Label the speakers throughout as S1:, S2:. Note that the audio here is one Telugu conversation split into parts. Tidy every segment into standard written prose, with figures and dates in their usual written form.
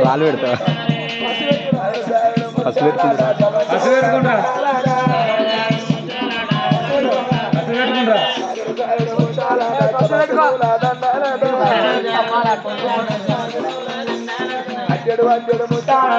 S1: రాళ్ళు పెడతా అసలు పెట్టుకుంటా అడ్డు అడ్డు ముట్టాడా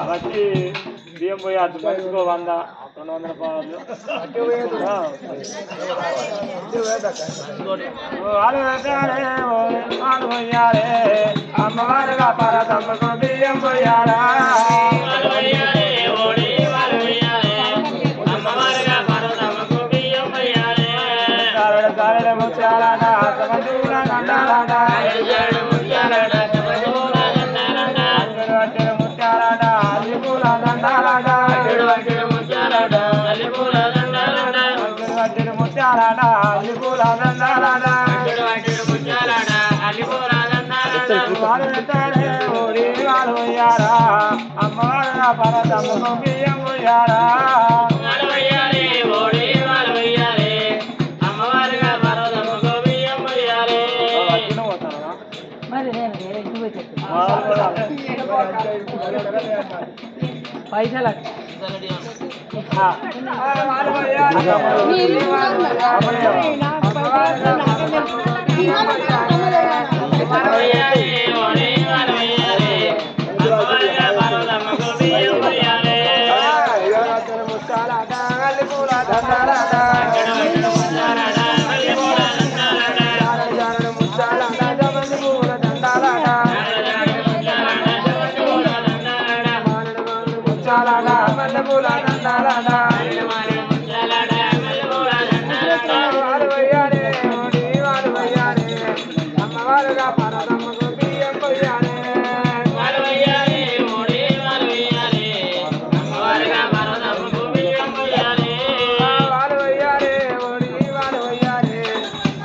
S1: వచ్చి బియ్యం పోయి అటు మనిషికో 100-200 రూపాయలు అమ్మవారుగా పరదమ్మకు బియ్యం పోయారా అమ్మవారుగా పరదమ్మకు బియ్యం పోయారా
S2: పైసలు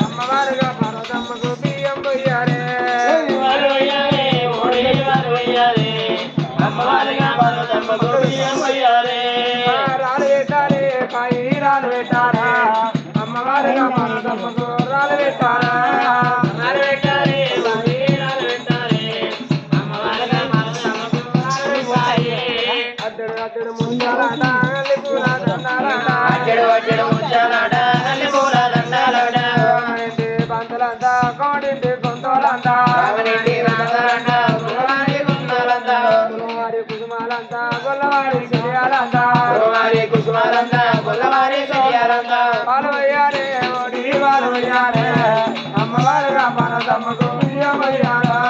S2: అమ్మవారుగా పరదమ్మకు బియ్యం పోయారే రాలు పెట్టారే కాయి రాలు పెట్టారా అమ్మవారుగా పరదమ్మకు రాలు పెట్టారా పంతులంతా కోడింటి కొంతోలంతా కుసుమాలంతా గొల్లవారి చెయ్యాలంతా పాలవయ్యారే ఓడి వారవయ్యారే అమ్మవారుగా పరదమ్మకు బియ్యమయ్యారా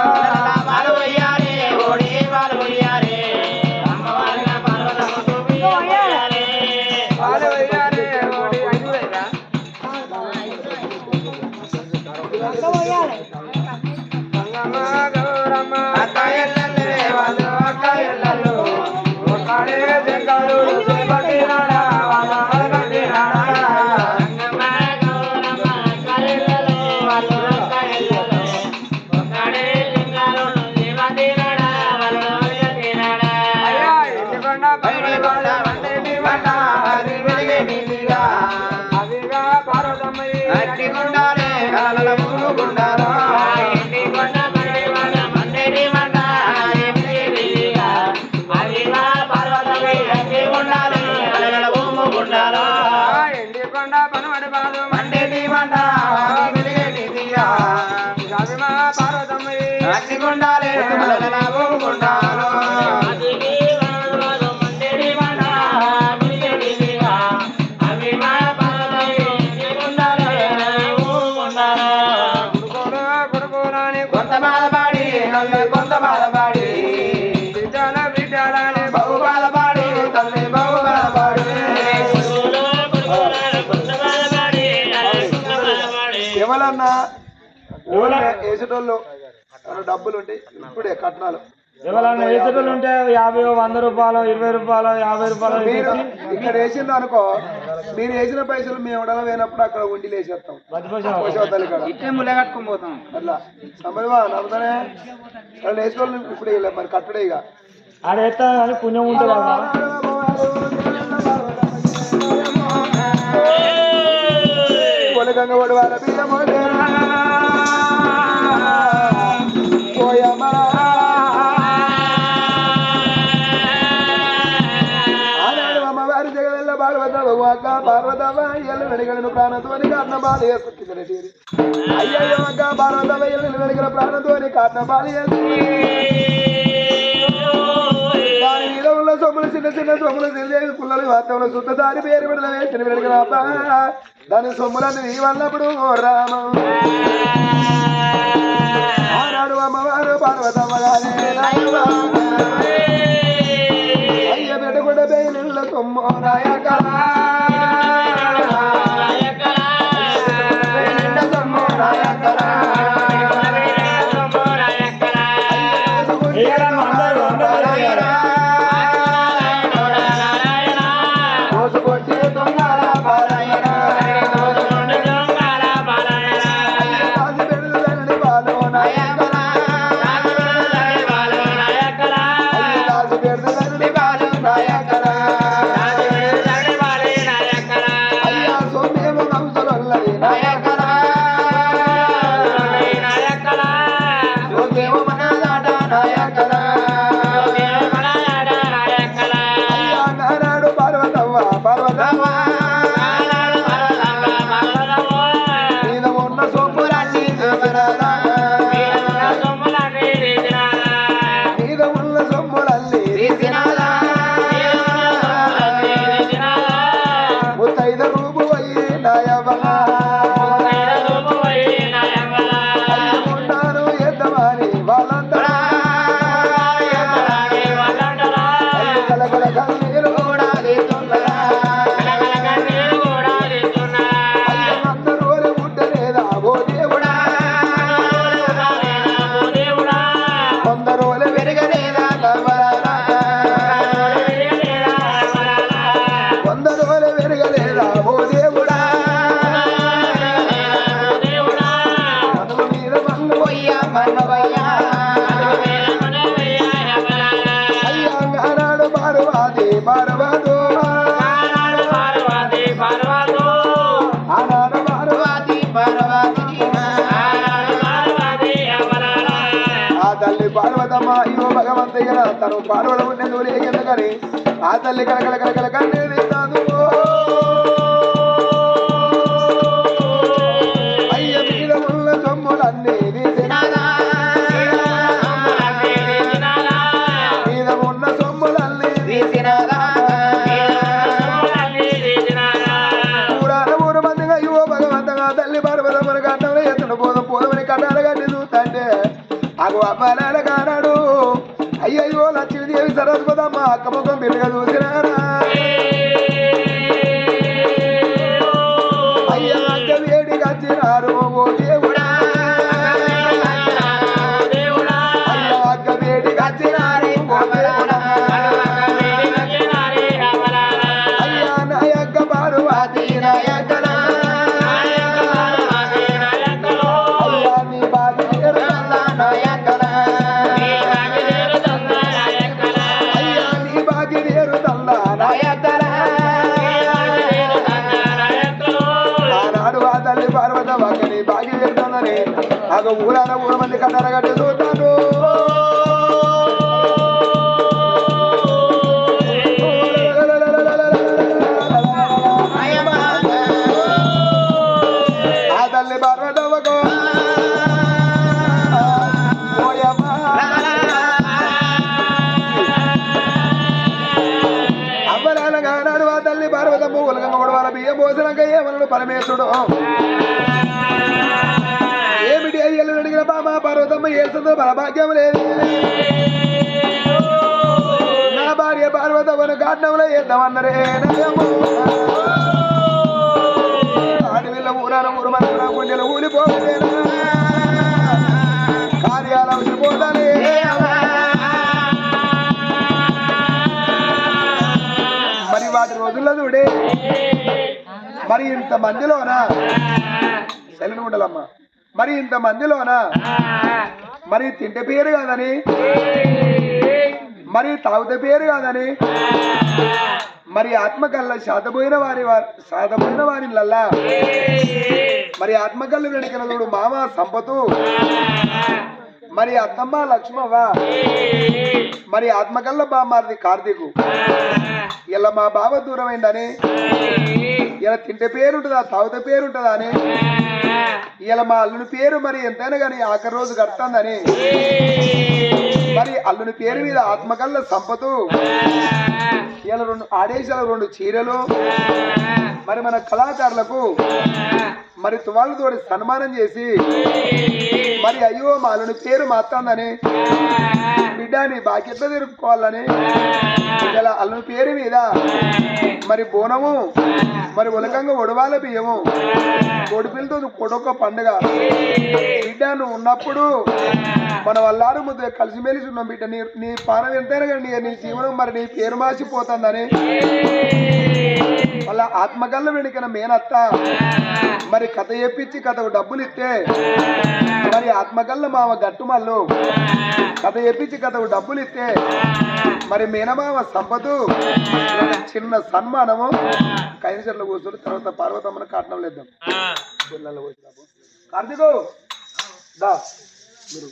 S2: తల్లి కొంత బాధపడి బిడ్డల బిడ్డలని బహు బాధపడి తల్లి బహు బాధపడి
S3: ఎవరన్నా వేసేటోళ్ళు డబ్బులు ఉంటాయి ఇప్పుడే కట్నాలు
S1: ఎవరన్నా వేసేటోళ్ళు ఉంటే 50 100 రూపాయలు 20 రూపాయలు 50 రూపాయలు
S3: మీరు ఇక్కడ వేసింది అనుకో మీరు వేసిన పైసలు మేము ఎవడలా పోయినప్పుడు అక్కడ ఉండి వేసేస్తాం పోసేవతల్లి కాడ
S2: ఇట్టే ముళ్ళ కట్టుకొని పోతాం
S3: అట్లా సంబదివా నమ్ముతానే వాళ్ళు వేసేటోళ్ళు ఇప్పుడు వేయలే మరి కట్టుడే ఇక
S1: ఆడ ఎత్తా అని పుణ్యం ఉంటుంది కదా
S3: గంగ ఒడవాల బియ్యమో ఆనాడు అమ్మవారి జగదల్ల పార్వతమ్మ అక్క పార్వతమ్మ ఎల్లు వెడిగలను ప్రాణతోని కారణ బాధ వేసుకుంది అయ్యయ్యో అక్క పార్వతమ్మ ఎల్లు వెడిగిన ప్రాణతోని కారణ బాధ దాని మీద ఉన్న సొమ్ములు చిన్న చిన్న సొమ్ములు తెలియదు పుల్లలు వాస్తవంలో శుద్ధ దారి పేరు విడల వేసిన వెడిగిన దాని సొమ్ములన్నీ నీ వల్లప్పుడు రామ ఆనాడు అమ్మవారు పార్వతమ్మ అయ్య పెట్టకుండా పేర్ల సొమ్ము రాయకలా సొమ్ము రాయకలా తను పాడవడం ఉండేందుకు లేకెందుకని ఆ తల్లి కలకల కలకల కన్నీస్తాను అయ్య మీద ఉన్న సొమ్ములన్నీ మీద ఉన్న సొమ్ములన్నీ ఊరు మందిగా యువ భగవంతగా తల్లి పర్వతమ్మని కట్టంలో ఎత్తున పోదాం పోదమని కట్టాలు కట్టి చూస్తాంటే అగు అబ్బాయిల కానాడు అయ్యయ్యో లక్ష్మీదేవి సరస్వతమ్మ అక్క ముఖం బిల్లుగా చూసినారా అయ్య అక్క వేడికి వచ్చినారు ఓ దేవుడా అయ్య అక్క వేడికి వచ్చినారు అయ్యా నాయక్క పార్వతి నాయకలా అయ్యా నీ బాధ నాయకలా ఆగ ఊరాన ఊర మంది కన్నార కట్టి చూస్తాను ఆ తల్లి పార్వతమ్మకు అమ్మలాగా నాడు ఆ తల్లి పార్వతమ్మ ఉలగమ్మ కూడా వాళ్ళ బియ్యం పోసినాక ఏమన్నాడు పరమేశ్వరుడు ఏమిటి అయ్యలు అడిగిన బామ పర్వతం పార్వతమ్మ ఏడుస్తుందో బలభాగ్యం లేదు నా భార్య పార్వతమ్మను కాటంలో వేద్దామన్నరే అడవిలో ఊరాన ఊరుమన గుండెలు ఊలిపోలేనా కార్యాల ఊలిపోతానే మరి వాటి రోజుల్లో చూడే మరి ఇంత మందిలోనా సెలవు ఉండాలమ్మా మరి ఇంత మందిలోనా మరి తింటే పేరు కాదని మరి తాగుతే పేరు కాదని మరి ఆత్మకల్లా శాతపోయిన వారిలల్లా మరి ఆత్మకల్లు వెనకన చూడు మామ సంపతు మరి అత్తమ్మ లక్ష్మవ్వ మరి ఆత్మకల్ల బామ్మారిది కార్తీకు ఇలా మా బావ దూరమైందని ఇలా తింటే పేరుంటుందా తాగుతే పేరుంటుందా అని ఇలా మా అల్లుని పేరు మరి ఎంతైనా కానీ ఆఖరి రోజు కడుతుందని మరి అల్లుని పేరు మీద ఆత్మకల్ల సంపతు ఇలా 2 ఆడేశాల 2 చీరలు మరి మన కళాకారులకు మరి తువాళ్ళతోటి సన్మానం చేసి మరి అయ్యో మా అల్లుని పేరు మాత్తందని బిడ్డని బాకెట్లా తెరుపుకోవాలని ఇలా అల్లుని పేరు మీద మరి బోనము మరి ఉలకంగా ఒడవాల బియ్యము కొడిపిల్లతో కొడొక్క పండుగ బిడ్డ నువ్వు ఉన్నప్పుడు మన వల్లారు ముద్ద కలిసిమెలిసి ఉన్నాం బిడ్డ నీ పానం ఎంతైనా కానీ నీ జీవనం మరి నీ పేరు మార్చిపోతుందని వాళ్ళ ఆత్మకల్ల వెనుకన మేనత్త మరి కథ చెప్పించి కథకు డబ్బులు ఇస్తే మరి ఆత్మకల్ల మామ గట్టుమల్లు కథ చెప్పించి కథకు డబ్బులు ఇస్తే మరి మేనమామ సంపదు చిన్న సన్మానము కైనచర్ల కూర్చొని తర్వాత పార్వతమ్మను కాటనం లేద్దాం కార్తీకు దా మీరు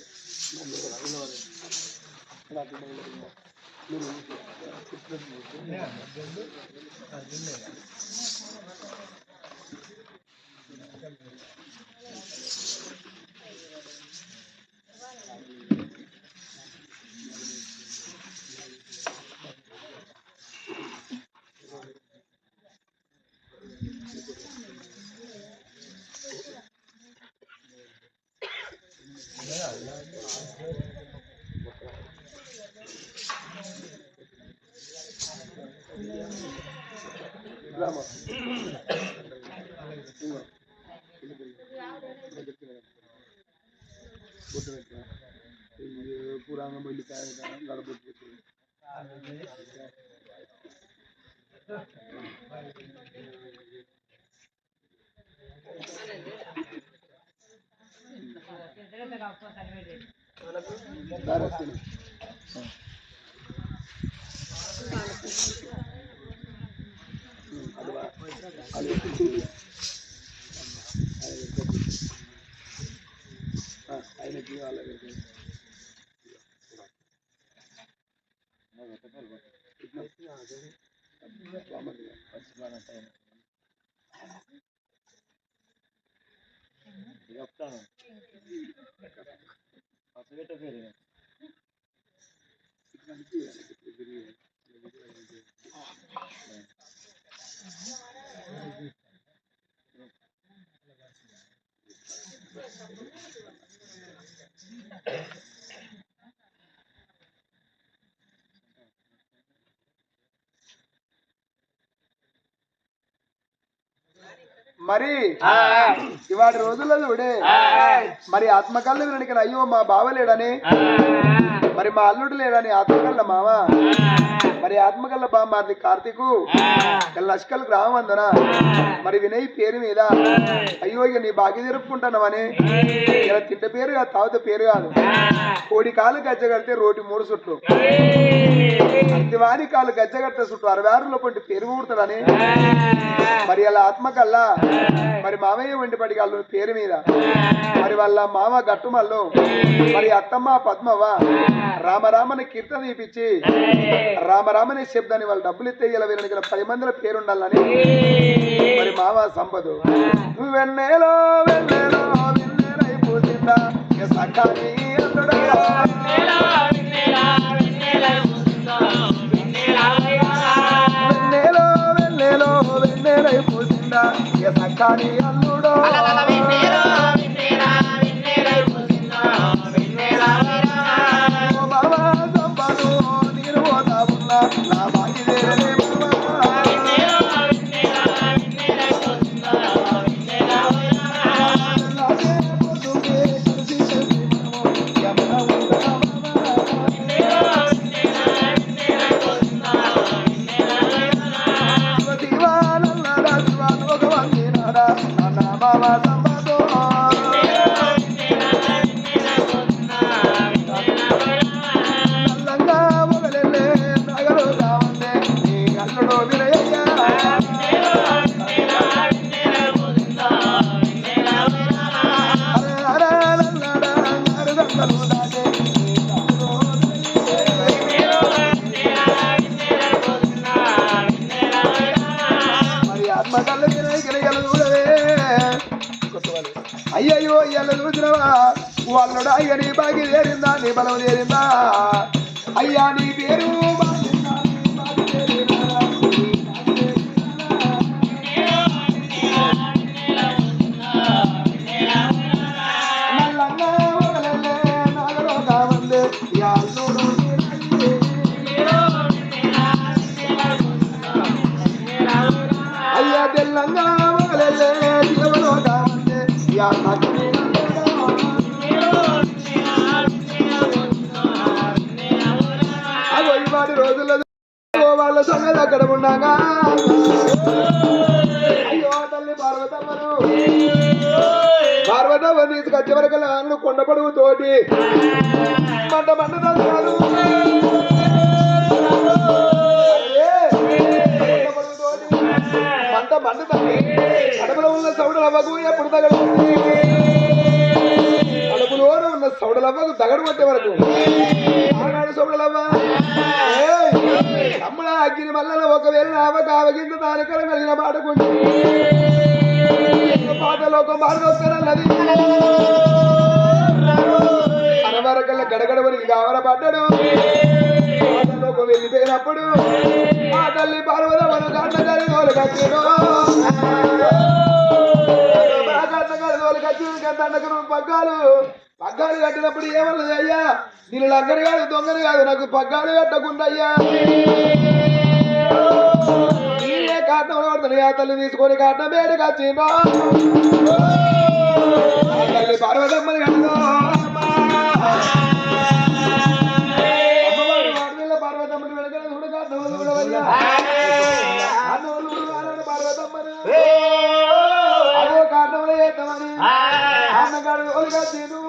S3: పురాణ బల్లికాయ గడబొట్టు ఆయనకి మరి ఇవాటి రోజుల్లో చూడే మరి ఆత్మకల్లు వినడానికి అయ్యో మా బావ లేడని మరి మా అల్లుడు లేడని ఆత్మకల్ల మామ మరి ఆత్మకల్ల బామ్మారిది కార్తీకు లష్కల్ గ్రామం అందన మరి వినయ్ పేరు మీద అయ్యో ఇక నీ బాగి జరుపుకుంటున్నావని ఇలా తింట పేరు కాదు తాగుత పేరు కాదు కోడి కాలు గజ్జ కడితే రోటి 3 సుట్లు అతివారి కాలు గజ్జ కడితే చుట్టూ 66 లోపంటి పేరు ఊడుతాడని మరి అలా ఆత్మకల్లా మరి మామయ్య వెంటిపడికి వాళ్ళు పేరు మీద మరి వాళ్ళ మామ గట్టుమల్లు మరి అత్తమ్మ పద్మవ్వ రామరామని కీర్తన తీపిచ్చి రామరామని శబ్దాన్ని వాళ్ళు డబ్బులు ఇస్తే ఇలా వీళ్ళకి 10 మందిల పేరు ఉండాలని మరి మామ సంపదు వెన్నెలో వెన్నెలో వెన్నెలైపోతుందా సఖాని వెన్నెలో వెన్నెలో వెన్నెలైపోతుందా సఖాని అల్లుడో ఇయ్యాల చూసినవా వాళ్ళుడా ఇక నీ బాగి చేరిందా నీ బలం చేరిందా అయ్యా నీ పేరు అయ్యా తెల్లంగా ఎవరో కావందే అగో ఇవాటి రోజుల్లో వాళ్ళ సంగతి అక్కడ ఉండగా అయ్యో తల్లి పార్వతమ్మను పార్వతమ్మ తీసుకొచ్చే వరకు అన్ను కొండ పొడుగు తోటి మంట మంట తల్లు మంట మంట తల్లి కడుపులో ఉన్న సౌడలవ్వకు ఎప్పుడు తగడుతుంది కడుపులోనే ఉన్న సౌడలవ్వకు తగడు కొట్టే వరకు ఆనాడు సౌడలవ్వ అమ్మడ అగ్గిని మల్లన ఒకవేళ ఆవక ఆవగింత దాని కడ కలిగిన పాటకుంటే పాటలోక మార్గొస్తానన్నది అనవరకల్లా గడగడవరికి కావరపడ్డాడు పాటలోకి వెళ్ళిపోయినప్పుడు ఆ తల్లి పార్వతమ్మను గంటగారి తోలుకొచ్చాడు గంటగారి తోలుకొచ్చి దండకు పగ్గాలు కట్టినప్పుడు ఏమన్నది అయ్యా నేను లంకని కాదు దొంగని కాదు నాకు పగ్గాలు కట్టకుండా అయ్యా నేనే కాటంలో పడుతుంది ఆ తల్లి తీసుకొని కాటం వేడికి వచ్చిందో తల్లి పార్వతమ్మని కట్టదో పార్వతమ్మని వెనక చూడ కాటం చూడవయ్యా పార్వతమ్మని అదో కాటంలో చేద్దామని అన్నగాడు తోలుకొచ్చిండు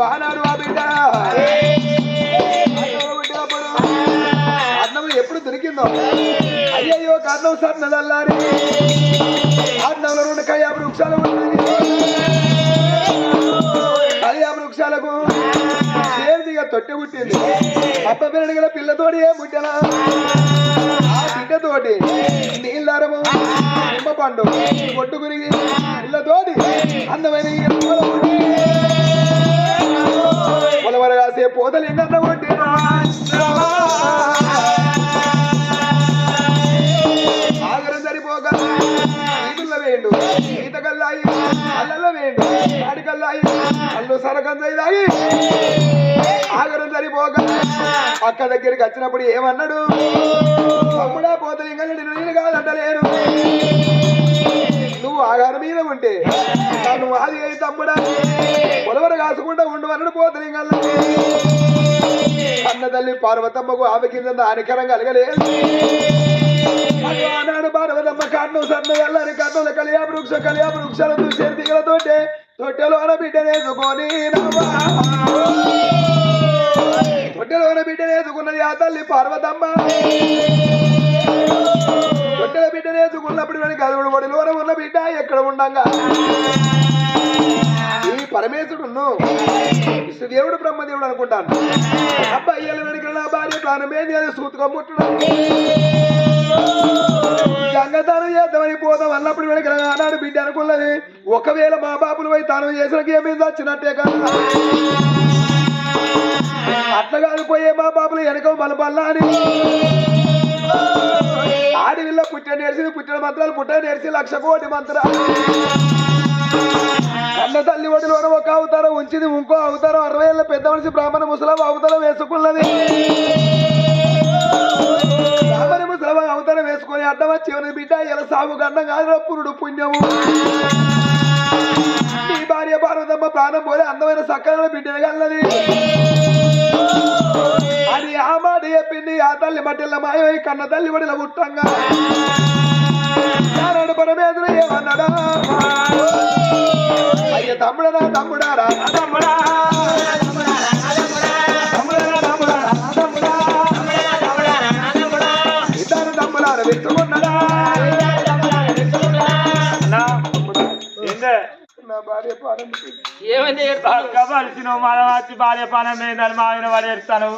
S3: ఆనాడు ఆ బిడ్డ అన్నం ఎప్పుడు దొరికిందో అయ్యయ్యో కన్నం సన్నదల్లారి అన్నంలో రెండు కళ్యాణ వృక్షాలు ఉన్నాయి కళ్యాణ వృక్షాలకు చేతిగా తొట్టె పుట్టింది అప్ప పెరడిగల పిల్లతోటి ఏ పుట్టినా ఆ బిడ్డతోటి నీళ్ళారము నిమ్మ పండు పొట్టు గురిగి పిల్లతోటి అందమైన పొలవరగాసే పోతలు ఎన్న కొట్టి ఆగరం సరిపోక ఈదుల్లో వేయండు ఈత కల్లాయి అల్లలో వేయండు ఆడి కల్లాయి అల్లు సరకంజాయి తాగి ఆగరం సరిపోక అక్క దగ్గరికి వచ్చినప్పుడు ఏమన్నాడు తమ్ముడా పోతలు ఇంకా నేను కాదంటలేను నువ్వు ఆగారం మీద ఉంటే నువ్వు ఆది అయి తమ్ముడా పొలవర కాసుకుంటా ఉండు అన్నాడు పోతలు ఇంకా అన్న తల్లి పార్వతమ్మకు ఆమె కింద హానికరం కలగలేదు ఆనాడు పార్వతమ్మ కన్ను సన్ను వెళ్ళని కన్నుల కలియా వృక్షాలతో చేతిగలతోటే తొట్టెలోన బిడ్డనేసుకొని తొట్టెలోన బిడ్డనేసుకున్నది ఆ తల్లి పార్వతమ్మ తొట్టెల బిడ్డనేసుకున్నప్పుడు గదుడు ఒడిలోన ఉన్న బిడ్డ ఎక్కడ ఉండంగా ఈ పరమేశ్వరుడు విష్ణుదేవుడు బ్రహ్మదేవుడు అనుకుంటాను అబ్బాయిల వెనుక నా భార్య ప్రాణమేది అది సూతుకం ముట్టడం గంగదానం చేద్దామని పోదాం అన్నప్పుడు వెనక ఆనాడు బిడ్డ అనుకున్నది ఒకవేళ మా బాబులు పోయి తాను చేసిన ఏమీ వచ్చినట్టే కదా అట్లా కాదు పోయే మా బాబులు వెనక మలపల్లా అని ఆడివిల్ల పుట్టిన నేర్చింది పుట్టిన మంత్రాలు పుట్టిన నేర్చి 1,00,000 కోటి మంత్రాలు కన్న తల్లి ఒడిలో ఒక అవతారం ఉంచింది ఇంకో అవతారం 60 ఏళ్ళ పెద్ద మనిషి బ్రాహ్మణ ముసలం అవతారం వేసుకున్నది బ్రాహ్మణ ముసలం అవతారం వేసుకొని అడ్డం వచ్చి బిడ్డ ఇలా సాగు గండం కాదు పురుడు పుణ్యము నీ భార్య పార్వతమ్మ ప్రాణం పోలే అందమైన సక్కల బిడ్డను కన్నది అని ఆ మాట చెప్పింది ఆ తల్లి మట్టిల్ల మాయమై కన్న తల్లి ఒడిలో పుట్టంగా పరమేశ్వరు ఏమన్నాడా అయ్య తమ్ముడరా తమ్ముడారా తమ్ముడా ఇద్దరు తమ్ముడారా వెతుకున్నాడా నా భార్య
S1: మనవాచి భార్య పానం వేయిందని మా ఆయన వాడు ఎడతాను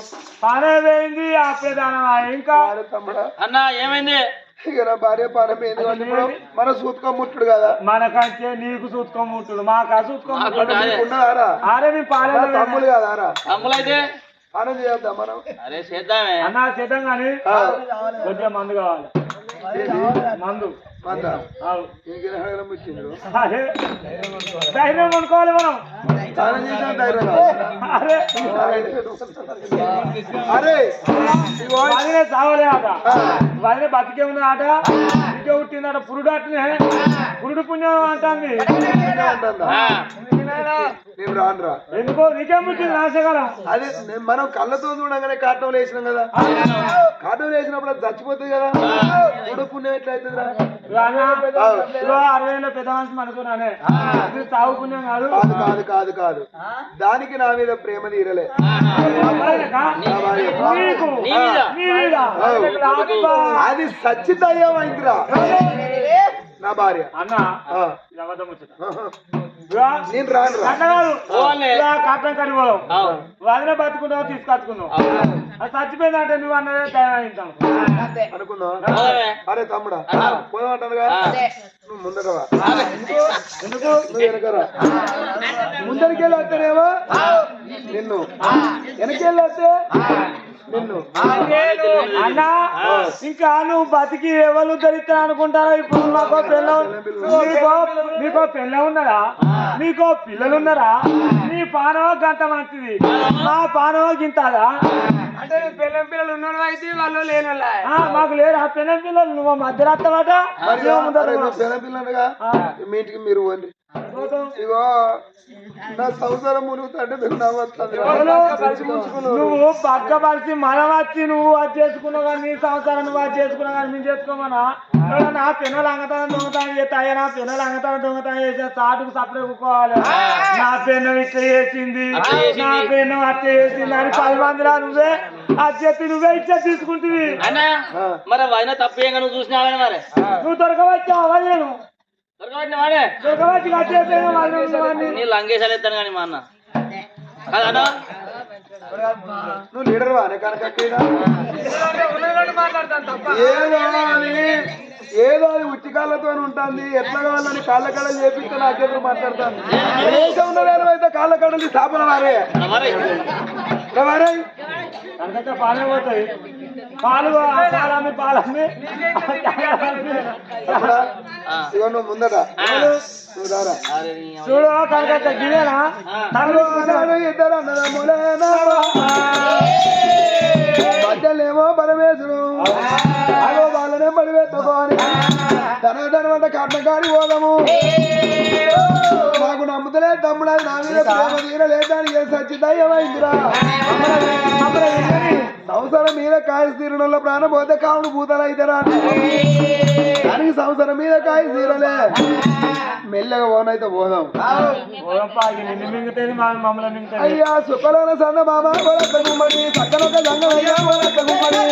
S1: పానం వేయింది ఆపేదానం ఇంకా
S3: తమ్ముడా
S2: అన్న ఏమైంది
S3: ఇక నా భార్య పానం ఏంది మన సూతకం ముట్టుడు కదా
S1: మనకంటే నీకు సూతకం ముట్టుడు మాకు
S3: ఉన్నదారా
S1: అరే మీ పాలన
S3: తమ్ములు కాదారా
S2: తమ్ములైతే
S3: పానం చేద్దాం మనం
S2: అరే చేద్దామే
S1: అన్నా చేద్దాం కానీ కొద్దిగా మందు కావాలి మందు ధైర్యం కొనుక్కోవాలి మనం
S3: స్నానం చేసిన ధైర్యం అరే
S1: వదిలే సావలే ఆట వదిలే బతికే ఉన్న ఆట ఇంకే పుట్టిందట పురుడు అట్నే పురుడు పుణ్యం అంటుంది
S3: నేను రానురా
S1: ఎందుకో నీకేం పుట్టింది నాశకాలం
S3: అదే మనం కళ్ళతో చూడగానే కాటంలో వేసినాం కదా కాటంలో వేసినప్పుడు అది చచ్చిపోతుంది కదా పురుడు పుణ్యం ఎట్లా అవుతుందిరా
S1: 60 ఏళ్ళ పెద్ద మనిషి మనకున్నానే సాగు పుణ్యం కాదు
S3: కాదు కాదు కాదు దానికి నా మీద ప్రేమ తీరలే అది సచ్చితయ్యమైందిరా నా భార్య
S1: అన్న
S3: నేను రాను
S1: కాటం కడిపోదాం వదిలే బతుకుంటావు తీసుకొచ్చుకున్నావు అది చచ్చిపోయిందంటే నువ్వు అన్నదే దయం
S3: అనుకున్నావు అరే తమ్ముడా పోదామంటానుగా నువ్వు ముందరవా ఎందుకు నువ్వు వెనకరా ముందరికెళ్ళి వస్తేనేమో నిన్ను వెనకెళ్ళి వస్తే నిన్ను
S1: అన్నా ఇంకా నువ్వు బతికి ఎవరు ధరిస్తా అనుకుంటారా ఇప్పుడు మాకో మీకో పెళ్ళ ఉన్నదా మీకో పిల్లలు ఉన్నారా నీ పానవ గంట మంచిది మా పానవ గింతాదా
S2: అంటే పెళ్ళం పిల్లలు ఉన్న అయితే వాళ్ళు లేని
S1: మాకు లేరు ఆ పెళ్ళం పిల్లలు నువ్వు మధ్యరాత్రమాట
S3: పెళ్ళ పిల్లలుగా మీ ఇంటికి మీరు పోండి ఇగో నా సంసారం మునుగుతుంటే మీకు నవ్వుతుంది
S1: నువ్వు పక్క పరిచి మనం వచ్చి నువ్వు అది చేసుకున్నావు కానీ నీ సంసారం నువ్వు అది చేసుకున్నావు కానీ మేము చేసుకోమన్నా నా పిల్లలు అంగతాను దొంగతనం చేస్తాయా నా పిల్లలు అంగతాను దొంగతనం చేసే సాటుకు సప్లై కూకోవాలి నా పెన్ను ఇట్లా చేసింది నా పెన్ను అట్లా చేసింది అని 10 మందిరా నువ్వే అచ్చతి నువ్వే ఇచ్చే తీసుకుంటుంది
S2: మరి ఆయన తప్పు ఏం నువ్వు చూసినావని మరి
S1: నువ్వు దొరకవచ్చావా నేను దొరకవచ్చి కట్టేసి
S2: నీ లంగేసాలు ఎత్తాను కానీ మా అన్న కాదన్నా
S3: నువ్వు లీడర్ వానే కనుక ఏదో అది ఉచ్చికాళ్ళతో ఉంటుంది ఎట్లా కావాలని కాళ్ళ కడలు చేపిస్తే నాకెదురు మాట్లాడతాను ఉన్నదాని అయితే కాళ్ళ కడలు స్థాపన వారే
S1: కనుక పాలే పోతాయి పాలు పాలమ్మి
S3: ఇగో నువ్వు ముందట నువ్వు దారా
S1: చూడు కనుక గిరేనా
S3: ఇద్దరు అన్నదమ్ములేనా మధ్యలేమో పరమేశ్వరు అగో వాళ్ళనే పడివేసుకోని ధనవంట కట్నకాడి పోదాము నాకు నమ్ముతలే తమ్ముడా నా మీద ప్రేమ తీరలేదని ఏ సచ్చిదయ్యమైందిరా సంవత్సరం మీద కాయ తీరడంలో ప్రాణం పోతే కావును పూతలు అయితేరా దానికి సంవత్సరం మీద కాయ తీరలే మెల్లగా పోనైతే పోదాం అయ్యా సుఖలోన సంద మామ గుమ్మడి చక్కనొక జంగమయ్యా గుమ్మడి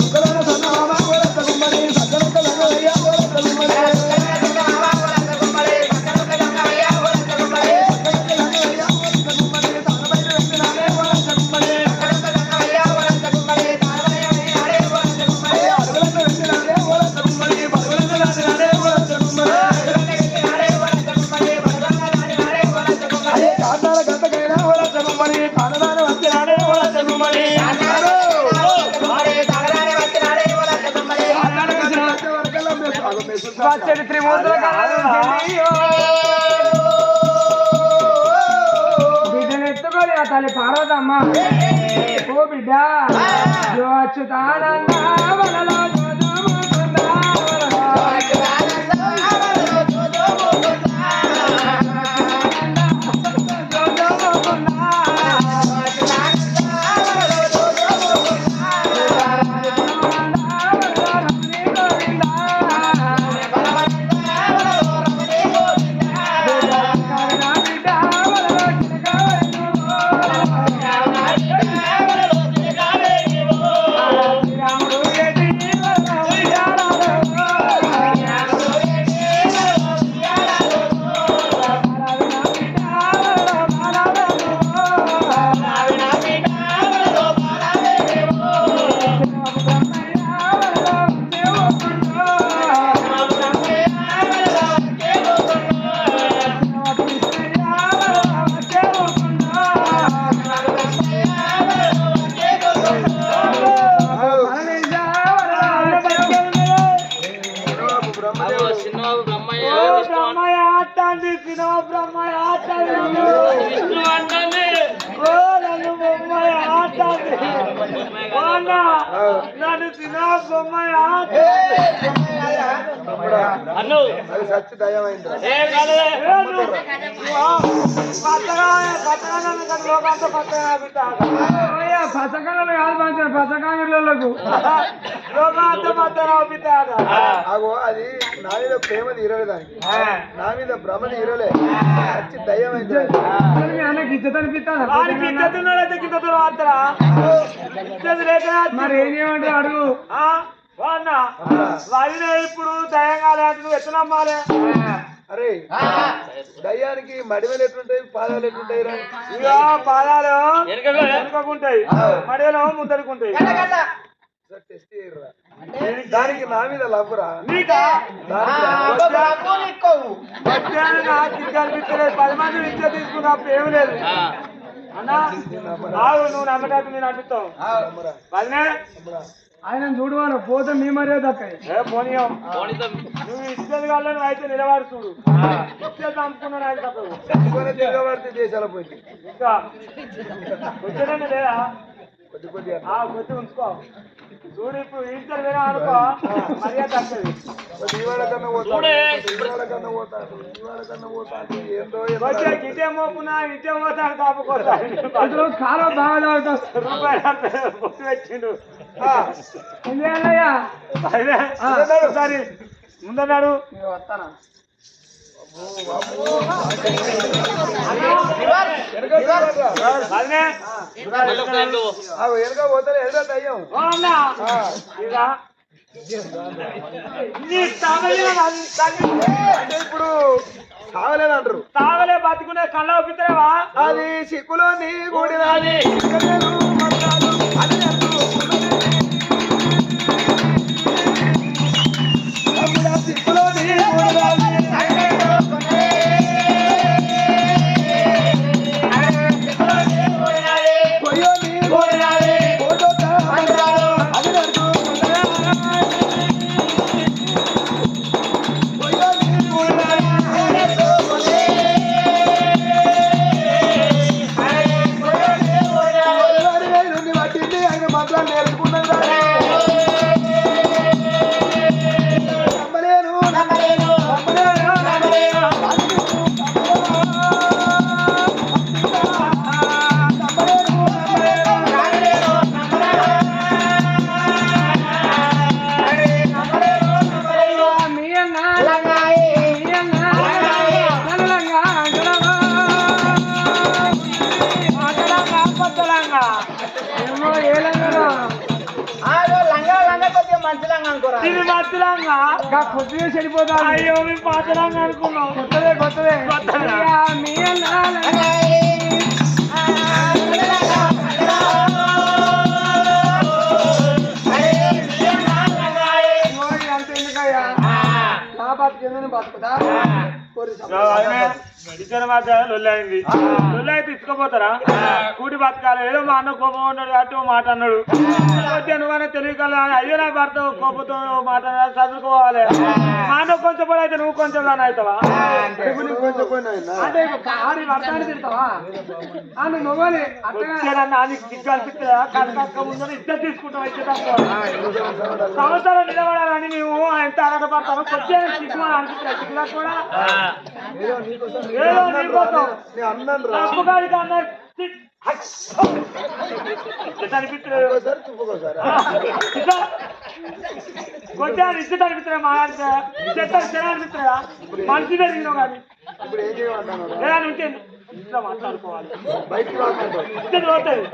S3: సుఖలోన సంద మామ గుమ్మడి చక్కనొక జంగమయ్యా గుమ్మడి
S1: బిడ్డనెత్తుకోలే తల్లి పార్వతమ్మ ఓ బిడ్డ అచ్యుతానంద వలలో సచ్చి దయమైంది పచ్చకాయలు కాదు మంచి పచ్చకాయలకు అగో అది నా మీద ప్రేమ తీరలే దానికి నా మీద భ్రమ తీరలే సచ్చి దయమైంది మరి ఏం చేయమంటారు అడుగు వాడినే ఇప్పుడు దయంగా నువ్వు ఎట్లా నమ్మాలి అరే దయ్యానికి మడివలు ఎట్లుంటాయి పాదాలు ఎట్లుంటాయి పాదాలు వెనుకకుంటాయి మడివలు ముందడుకుంటాయి టెస్ట్ చేయరా దానికి నా మీద లవ్వురా కనిపించలేదు 10 మంది విద్య తీసుకున్నప్పుడు ఏమి లేదు అన్నా నువ్వు నమ్మటానికి నేను అడుగుతావు ఆయన చూడవాను పోతే మీ మర్యాద పోనీయం నువ్వు ఇచ్చేది కాదు నువ్వు అయితే నిలబడి చూడు ఇచ్చేది అమ్ముకున్నాను ఆయన నిలబడితే దేశాల పోయింది ఇంకా వచ్చేదండి లేదా కొద్ది ఉంచుకో చూడు ఇప్పుడు ఈశ్వర్ వినా అనుకో మర్యాద తగ్గదు. వచ్చే గిటే మోపునా ఇటే పోతాడు కాపుకోతాడు కాలం బాగా పొట్టు పెట్టిండు. సరే ముందన్నాడు వస్తానా
S3: ఇప్పుడు తాగలేదంటారు.
S1: తాగలే బతుకునే కళ్ళ ఒప్పితేవా
S3: అది సిక్కులో నీ కూడినది సిక్కులో నీ కొద్దిగా చెడిపోతా. అయ్యో మేము పాతలాగా అనుకున్నాం. కొత్తదే కొత్తదే మీ అంత ఎందుకయ్యా నా బతుకు బతుకుతా ఇద్దరు మధ్య లొల్లైంది. లొల్లై తీసుకుపోతారా కూడి బతకాలి. ఏదో మా అన్న కోపం ఉన్నాడు అటు మాట అన్నాడు. నువ్వన్నా తెలియకల అయ్యో నా భర్త కోపంతో మాట చదువుకోవాలి. మా అన్న కొంచెం పని అయితే నువ్వు కొంచెం దాని అవుతావా అంటే ఆడి భర్త తిడతావా నువ్వని నీకు సిగ్గు అనిపిస్తుందా? కనక ముందు ఇద్దరు తీసుకుంటావు. ఇచ్చే తక్కువ సంవత్సరం నిలబడాలని మేము ఎంత ఆరాటపడతాము. కొంచెం సిగ్గు అనిపిస్తుంది. సిగ్గులా కూడా అప్పుగారికి అన్నారు కొంచెం ఇచ్చి అనిపిస్తున్నా మా చెత్త అనిపిస్తుందా? మనిషి పెరిగినావు కానీ ఉంటే ఇంట్లో మాట్లాడుకోవాలి. ఇద్దరు పోతుంది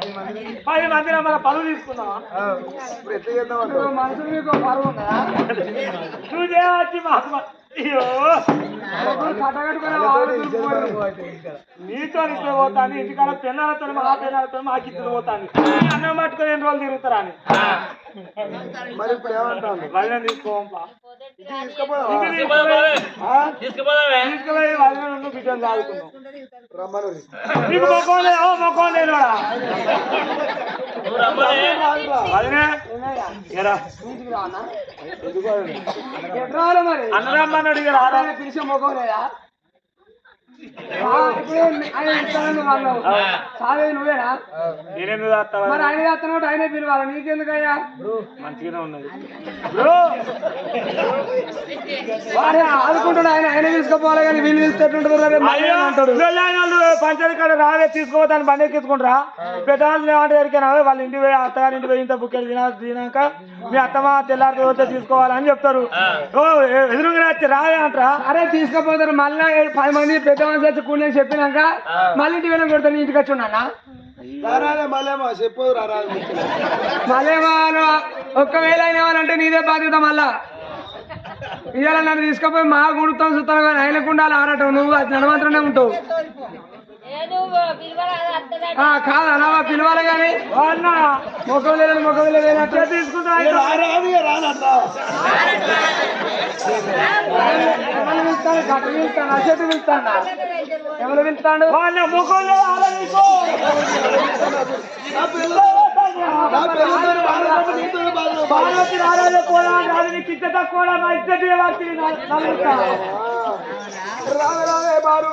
S3: 10 మంది మన పనులు తీసుకున్నావా? మనసు మీకు పరువు ఉందా? నువ్వు చేయవచ్చి మాకు అయ్యో నీతో ఇద్దరు పోతాను. ఇంటికాడ పెళ్ళాలతో మా పెళ్ళాలతో మాకు ఇద్దరు పోతాను. అన్నం పట్టుకొని 2 రోజులు తిరుగుతారా అని వదిన తీసుకోపా తీసుకుపోయి వదిన బిడ్డను సాగుతున్నావు. నీకు మొక్కం లేదు మొక్కం లేదు మరి అన్నదమ్మని అడిగి రాదా పిలిచే మొక్కం లేదా? నువ్వేనా నేనెందుకు చేస్తావా? మరి ఆయన చేస్తాను ఆయనే పిలవాలి. నీకెందుకయ్యా? మంచిగానే ఉన్నది ఆదుకుంటాడు ఆయన. ఆయన తీసుకుపోవాలి కానీ వీళ్ళు తీసుకుంటాడు. పంచాయతీ కాడ రావే తీసుకోవద్దని బండి ఎక్కించుకుంటారా? పెద్దవాళ్ళు ఏమంటే ఎరికైనా వాళ్ళ ఇంటికి పోయి అత్తగారి ఇంటికి పోయి ఇంత బుక్కెళ్ళి తినాక మీ అత్తమ్మ తెల్లారి వస్తే తీసుకోవాలని చెప్తారు. ఎదురుగా వచ్చి రావే అంటారా? అరే తీసుకుపోతారు. మళ్ళీ 10 మంది పెద్ద వచ్చి కూలి చెప్పినాక మళ్ళీ ఇంటి వెళ్ళి కొడతాను. ఇంటికి వచ్చి ఉన్నా మళ్ళేమో ఒక్కవేళ ఆయన ఏమనంటే నీదే బాధ్యత. మళ్ళా ఇవాళ నన్ను తీసుకుపోయి మా గుడుతాం చూస్తాను కానీ ఆయనకు ఉండాలి ఆడటం. నువ్వు అది నడమాత్రమే ఉంటావు కాదన్నా పిలవాలి కానీ మొక్కలు లేదని మొక్కలు లేదని తీసుకుంటా గట్టు పిలుస్తాను అసెట్టు పిలుస్తాను. ఎవరు పిలుస్తాడు? మొక్కలు కూడా మా ఇద్దరు రావే బారు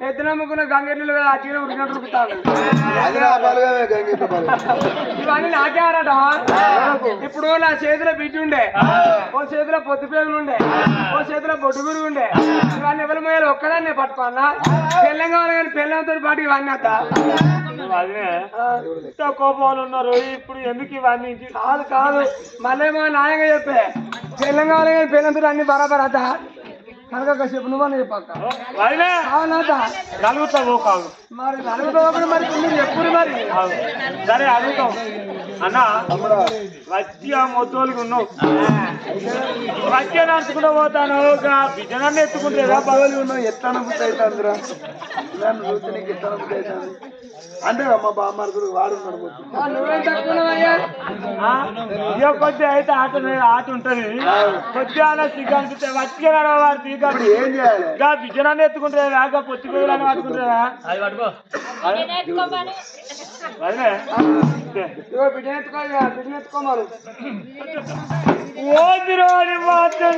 S2: ఎద్దు నమ్ముకున్న గంగెర్లు ఆ చీర ఉరికినట్టు ఉరుకుతాను
S3: అది నా బలగమే గంగిత బలగం.
S2: ఇవన్నీ నాకే ఆరాట ఇప్పుడు నా చేతిలో బిడ్డ ఉండే ఓ చేతిలో పొద్దు పేగులు ఉండే ఓ చేతిలో బొడ్డుగురు ఉండే ఇవన్నీ ఎవరి మొయ్యాలి ఒక్కదాన్ని పట్టుకున్నా పెళ్ళం కావాలి కానీ పెళ్ళంతో పాటు ఇవన్నీ అత్త
S1: అదే ఇంత కోపాలు ఉన్నారు ఇప్పుడు ఎందుకు ఇవన్నీ
S2: కాదు కాదు మళ్ళీ మా నాయగా చెప్పే పెళ్ళం కావాలి కానీ పెళ్ళంతో అన్ని బరాబర్ అత్త కనుక చెప్పు నువ్వని చెప్పక్క
S1: వదిలే
S2: అవునత
S1: కలుగుతావు కాదు
S2: మరి నలుగుతావు మరి ఎప్పుడు మరి
S1: సరే అడుగుతాం అన్న వచ్చి ఆ మొత్తోళ్ళకి ఉన్నావు వచ్చే నడుచుకుంటూ పోతాను బిజనాన్ని ఎత్తుకుంటే
S3: బదులు ఉన్నావు ఎట్లా నమ్ముతా అవుతుందిరా నన్ను చూస్తే నీకు ఎట్లా నమ్ముతా అవుతుంది అంటే మా బామ్మార్గుడు వాడున్నాడు మొత్తం.
S2: నువ్వేం తక్కువయ్యా
S1: ఇక కొద్ది అయితే ఆట ఉంటది కొద్ది అలా సిగ్గు వచ్చే వాడు తీగా
S3: ఇప్పుడు ఏం చేయాలి
S1: బిజనాన్ని ఎత్తుకుంటే వేగ పొత్తి పిల్లలని పట్టుకుంటారా వదిలే
S2: బిడ్డ ఎత్తుకోమను
S1: ఓ తిరోని మాత్రం